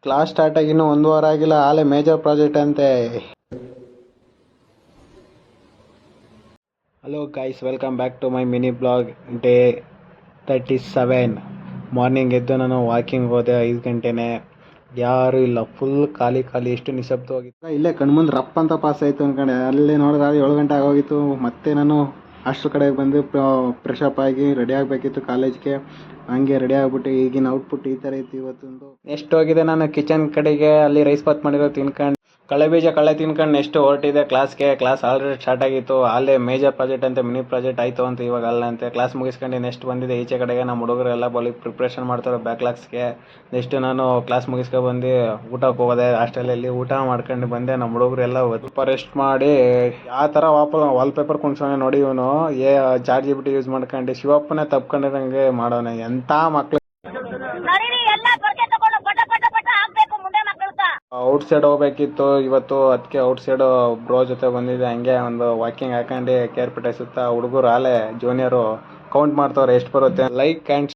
Class start ಆಗಿ ಇನ್ನೂ 1 ವಾರ ಆಗಿಲ್ಲ, ಆಲೇ ಮೇಜರ್ ಪ್ರಾಜೆಕ್ಟ್ ಅಂತೆ. Hello guys, welcome back to my mini blog. Day 37. Morning ಎದ್ದು ನಾನು ವಾಕಿಂಗ್ ಹೋದೆ. 5 ಗಂಟೆನೆ. ಯಾರು ಇಲ್ಲ, ಫುಲ್ ಖಾಲಿ ಖಾಲಿ. ಎಷ್ಟು ನಿಶಬ್ದವಾಗಿತ್ತು. ಇಲ್ಲೇ ಕಣ್ಮುಂದ್ ರಪ್ಪ ಅಂತ ಪಾಸ್ ಆಯಿತು ಅನ್ಕೊಂಡೆ. ಅಲ್ಲೇ ನೋಡಿದ್ರೆ 7 ಗಂಟೆ ಆಗೋಗಿತ್ತು. ಮತ್ತೆ ನಾನು ಹಾಸ್ಟೆಲ್ ಕಡೆಗೆ ಬಂದು ಫ್ರೆಶ್ ಅಪ್ ಆಗಿ ರೆಡಿ ಆಗಬೇಕಿತ್ತು ಕಾಲೇಜ್ಗೆ. ಹಂಗೆ ರೆಡಿ ಆಗ್ಬಿಟ್ಟು ಈಗಿನ ಔಟ್ಪುಟ್ ಈ ಥರ ಇತ್ತು ಇವತ್ತೊಂದು. ನೆಕ್ಸ್ಟ್ ಹೋಗಿದೆ ನಾನು ಕಿಚನ್ ಕಡೆಗೆ. ಅಲ್ಲಿ ರೈಸ್ ಬಾತ್ ಮಾಡಿರೋ ತಿನ್ಕೊಂಡು, ಕಳೆ ತಿನ್ಕೊಂಡು ನೆಕ್ಸ್ಟ್ ಹೊರಟಿದೆ ಕ್ಲಾಸ್ಗೆ. ಕ್ಲಾಸ್ ಆಲ್ರೆಡಿ ಸ್ಟಾರ್ಟ್ ಆಗಿತ್ತು. ಅಲ್ಲೇ ಮೇಜರ್ ಪ್ರಾಜೆಕ್ಟ್ ಅಂತ ಮಿನಿ ಪ್ರಾಜೆಕ್ಟ್ ಆಯಿತು ಅಂತ ಇವಾಗ ಅಲ್ಲಂತೆ. ಕ್ಲಾಸ್ ಮುಗಿಸ್ಕೊಂಡು ನೆಕ್ಸ್ಟ್ ಬಂದಿದೆ ಈಚೆ ಕಡೆಗೆ. ನಮ್ಮ ಹುಡುಗರೆಲ್ಲ ಬಲಿ ಪ್ರಿಪ್ರೇಷನ್ ಮಾಡ್ತಾರೆ ಬ್ಯಾಕ್ಲಾಗ್ಸ್ಗೆ. ನೆಕ್ಸ್ಟ್ ನಾನು ಕ್ಲಾಸ್ ಮುಗಿಸ್ಕೊಂಡು ಬಂದು ಊಟಕ್ಕೆ ಹೋಗೋದೆ. ಹಾಸ್ಟೆಲಲ್ಲಿ ಊಟ ಮಾಡ್ಕೊಂಡು ಬಂದೆ. ನಮ್ಮ ಹುಡುಗರೆಲ್ಲ ಸ್ವಲ್ಪ ರೆಸ್ಟ್ ಮಾಡಿ ಯಾವ ಥರ ವಾಲ್ಪೇಪರ್ ಕುಣ್ಸೋಣ ನೋಡಿ ಇವನು. Chat G P T use ಮಾಡ್ಕೊಂಡು ಶಿವಪ್ಪನೇ ತಪ್ಕೊಂಡಿರಂಗೆ ಮಾಡೋನೆ. ಎಂಥ ಮಕ್ಳು ಔಟ್ ಸೈಡ್ ಹೋಗ್ಬೇಕಿತ್ತು ಇವತ್ತು. ಅದಕ್ಕೆ ಔಟ್ ಸೈಡ್ ಬ್ರೋ ಜೊತೆ ಬಂದಿದ್ದೆ. ಹಂಗೆ ಒಂದು ವಾಕಿಂಗ್ ಹಾಕೊಂಡು ಕೇರ್ಪೇಟೆ ಸುತ್ತ ಹುಡುಗರು ಆಲೆ ಜೂನಿಯರು ಕೌಂಟ್ ಮಾಡ್ತವ್ರೆ ಎಷ್ಟು ಬರುತ್ತೆ. Like and